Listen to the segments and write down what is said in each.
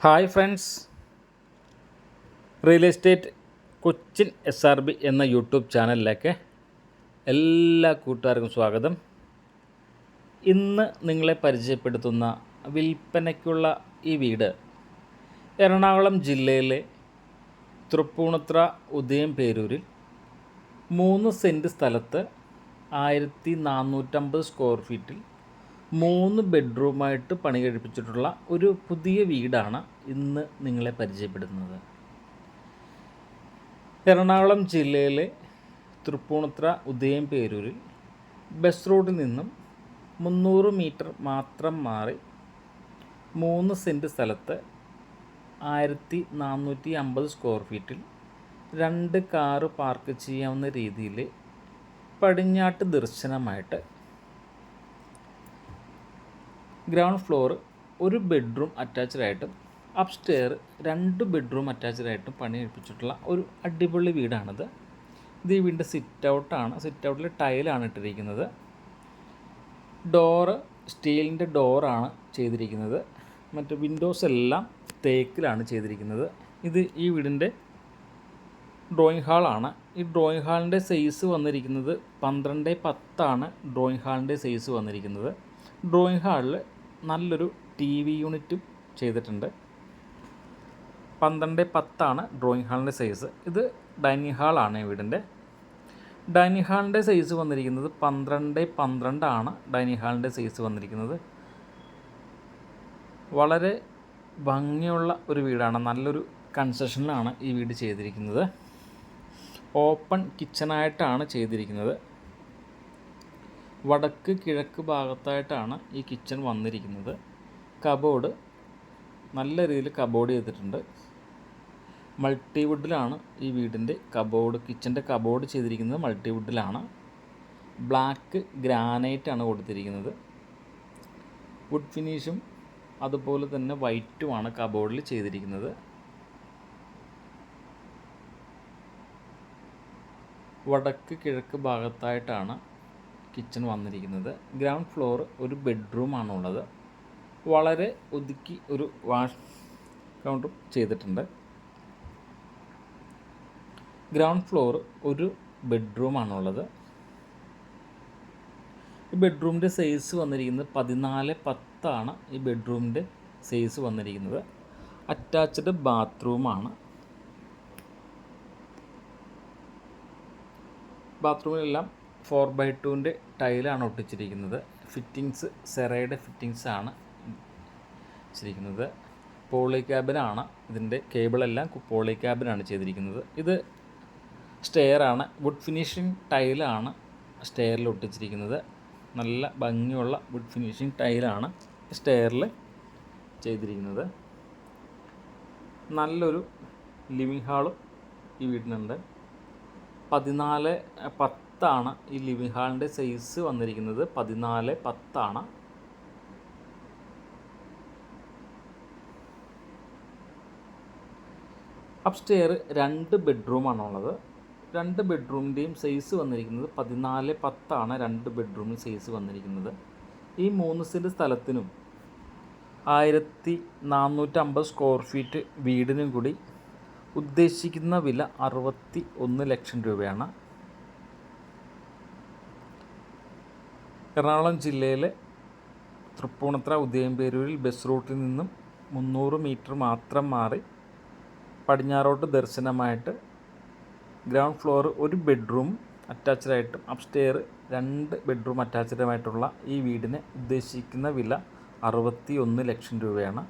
Hi friends, real estate Cochin SRB എന്ന YouTube ചാനലിലേക്ക് എല്ലാ കൂട്ടുകാർക്കും സ്വാഗതം. ഇന്ന് നിങ്ങളെ പരിചയപ്പെടുത്തുന്ന വിൽപ്പനയ്ക്കുള്ള ഈ വീട് എറണാകുളം ജില്ലയിലെ തൃപ്പൂണിത്തുറ ഉദയംപേരൂരിൽ 3 സെൻറ്റ് സ്ഥലത്ത് 1450 സ്ക്വയർ ഫീറ്റിൽ 3 ബെഡ്റൂമായിട്ട് പണി കഴിപ്പിച്ചിട്ടുള്ള ഒരു പുതിയ വീടാണ് ഇന്ന് നിങ്ങളെ പരിചയപ്പെടുത്തുന്നത്. എറണാകുളം ജില്ലയിലെ തൃപ്പൂണിത്തുറ ഉദയംപേരൂരിൽ ബസ് റോഡിൽ നിന്നും 300 മീറ്റർ മാത്രം മാറി 3 സെൻറ്റ് സ്ഥലത്ത് 1450 സ്ക്വയർ ഫീറ്റിൽ 2 കാറ് പാർക്ക് ചെയ്യാവുന്ന രീതിയിൽ പടിഞ്ഞാട്ട് ദർശനമായിട്ട് ഗ്രൗണ്ട് ഫ്ലോർ ഒരു ബെഡ്റൂം അറ്റാച്ച്ഡായിട്ടും അപ്സ്റ്റെയർ 2 ബെഡ്റൂം അറ്റാച്ച്ഡായിട്ടും പണി കഴിപ്പിച്ചിട്ടുള്ള ഒരു അടിപൊളി വീടാണിത്. ഇത് ഈ വീടിൻ്റെ സിറ്റ് ഔട്ടിൽ ടൈലാണ് ഇട്ടിരിക്കുന്നത്. ഡോറ് സ്റ്റീലിൻ്റെ ഡോറാണ് ചെയ്തിരിക്കുന്നത്. മറ്റ് വിൻഡോസ് എല്ലാം തേക്കിലാണ് ചെയ്തിരിക്കുന്നത്. ഇത് ഈ വീടിൻ്റെ ഡ്രോയിങ് ഹാളാണ്. ഈ ഡ്രോയിങ് ഹാളിൻ്റെ സൈസ് വന്നിരിക്കുന്നത് 12x10 ഡ്രോയിങ് ഹാളിൻ്റെ സൈസ് വന്നിരിക്കുന്നത്. ഡ്രോയിങ് ഹാളിൽ നല്ലൊരു TV യൂണിറ്റും ചെയ്തിട്ടുണ്ട്. 12x10 ഡ്രോയിങ് ഹാളിൻ്റെ സൈസ്. ഇത് ഡൈനിങ് ഹാളാണ് ഈ വീടിൻ്റെ. ഡൈനിങ് ഹാളിൻ്റെ സൈസ് വന്നിരിക്കുന്നത് 12x12 ഡൈനിങ് ഹാളിൻ്റെ സൈസ് വന്നിരിക്കുന്നത്. വളരെ ഭംഗിയുള്ള ഒരു വീടാണ്. നല്ലൊരു കൺസ്ട്രക്ഷനിലാണ് ഈ വീട് ചെയ്തിരിക്കുന്നത്. ഓപ്പൺ കിച്ചണായിട്ടാണ് ചെയ്തിരിക്കുന്നത്. വടക്ക് കിഴക്ക് ഭാഗത്തായിട്ടാണ് ഈ കിച്ചൺ വന്നിരിക്കുന്നത്. കബോർഡ് നല്ല രീതിയിൽ കബോർഡ് ചെയ്തിട്ടുണ്ട്. മൾട്ടിവുഡിലാണ് ഈ വീടിൻ്റെ കിച്ചൻ്റെ കബോർഡ് ചെയ്തിരിക്കുന്നത്. മൾട്ടിവുഡിലാണ്. ബ്ലാക്ക് ഗ്രാനൈറ്റാണ് കൊടുത്തിരിക്കുന്നത്. വുഡ് ഫിനിഷും അതുപോലെ തന്നെ വൈറ്റുമാണ് കബോർഡിൽ ചെയ്തിരിക്കുന്നത്. വടക്ക് കിഴക്ക് ഭാഗത്തായിട്ടാണ് കിച്ചൺ വന്നിരിക്കുന്നത്. ഗ്രൗണ്ട് ഫ്ലോർ ഒരു ബെഡ്റൂമാണുള്ളത്. വളരെ ഒതുക്കി ഒരു വാഷ് കൗണ്ടറും ചെയ്തിട്ടുണ്ട്. ഗ്രൗണ്ട് ഫ്ലോർ ഒരു ബെഡ്റൂമാണുള്ളത്. ഈ ബെഡ്റൂമിൻ്റെ സൈസ് വന്നിരിക്കുന്നത് 14x10 ഈ ബെഡ്റൂമിൻ്റെ സൈസ് വന്നിരിക്കുന്നത്. അറ്റാച്ച്ഡ് ബാത്റൂമാണ്. ബാത്റൂമിലെല്ലാം 4x2 ടൈലാണ് ഒട്ടിച്ചിരിക്കുന്നത്. ഫിറ്റിങ്സ് സെറയുടെ ഫിറ്റിങ്സാണ് വെച്ചിരിക്കുന്നത്. പോളി ക്യാബിനാണ്. ഇതിൻ്റെ കേബിളെല്ലാം പോളി ക്യാബിനാണ് ചെയ്തിരിക്കുന്നത്. ഇത് സ്റ്റെയറാണ്. വുഡ് ഫിനിഷിംഗ് ടൈലാണ് സ്റ്റെയറിൽ ഒട്ടിച്ചിരിക്കുന്നത്. നല്ല ഭംഗിയുള്ള വുഡ് ഫിനിഷിംഗ് ടൈലാണ് സ്റ്റെയറിൽ ചെയ്തിരിക്കുന്നത്. നല്ലൊരു ലിവിങ് ഹാളും ഈ വീടിനുണ്ട്. 14x10 ഈ ലിവിങ് ഹാളിൻ്റെ സൈസ് വന്നിരിക്കുന്നത്. 14x10. അപ്സ്റ്റെയർ 2 ബെഡ്റൂമാണുള്ളത്. 2 ബെഡ്റൂമിൻ്റെയും സൈസ് വന്നിരിക്കുന്നത് 14x10 2 ബെഡ്റൂമിൽ സൈസ് വന്നിരിക്കുന്നത്. ഈ 3 സെൻറ്റ് സ്ഥലത്തിനും 1450 സ്ക്വയർ ഫീറ്റ് വീടിനും കൂടി ഉദ്ദേശിക്കുന്ന വില 61 ലക്ഷം രൂപയാണ്. എറണാകുളം ജില്ലയിലെ തൃപ്പൂണിത്തുറ ഉദയംപേരൂരിൽ ബസ് റൂട്ടിൽ നിന്നും 300 മീറ്റർ മാത്രം മാറി പടിഞ്ഞാറോട്ട് ദർശനമായിട്ട് ഗ്രൗണ്ട് ഫ്ലോർ ഒരു ബെഡ്റൂം അറ്റാച്ച്ഡായിട്ടും അപ്സ്റ്റെയർ 2 ബെഡ്റൂം അറ്റാച്ച്ഡുമായിട്ടുള്ള ഈ വീടിന് ഉദ്ദേശിക്കുന്ന വില 61 ലക്ഷം രൂപയാണ്.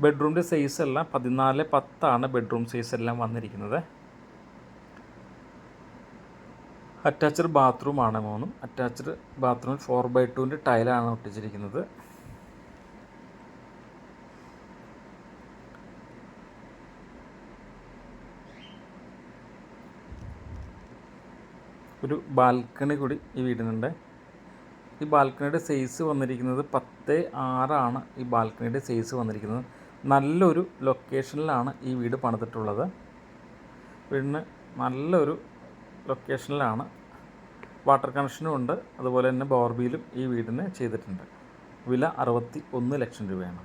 ബെഡ്റൂമിൻ്റെ സൈസ് എല്ലാം 14x10 ബെഡ്റൂം സൈസ് എല്ലാം വന്നിരിക്കുന്നത്. അറ്റാച്ച്ഡ് ബാത്റൂമാണ് 3. അറ്റാച്ച്ഡ് ബാത്റൂമിൽ 4x2 ടൈലാണ് ഒട്ടിച്ചിരിക്കുന്നത്. ഒരു ബാൽക്കണി കൂടി ഈ വീടിനുണ്ട്. ഈ ബാൽക്കണിയുടെ സൈസ് വന്നിരിക്കുന്നത് 10.6 ഈ ബാൽക്കണിയുടെ സൈസ് വന്നിരിക്കുന്നത്. നല്ലൊരു ലൊക്കേഷനിലാണ് ഈ വീട് പണിതിട്ടുള്ളത്. വീടിന് നല്ലൊരു ലൊക്കേഷനിലാണ്. വാട്ടർ കണക്ഷനും ഉണ്ട്. അതുപോലെ തന്നെ ബോർബിയിലും ഈ വീടിന് ചെയ്തിട്ടുണ്ട്. വില 61 ലക്ഷം രൂപയാണ്.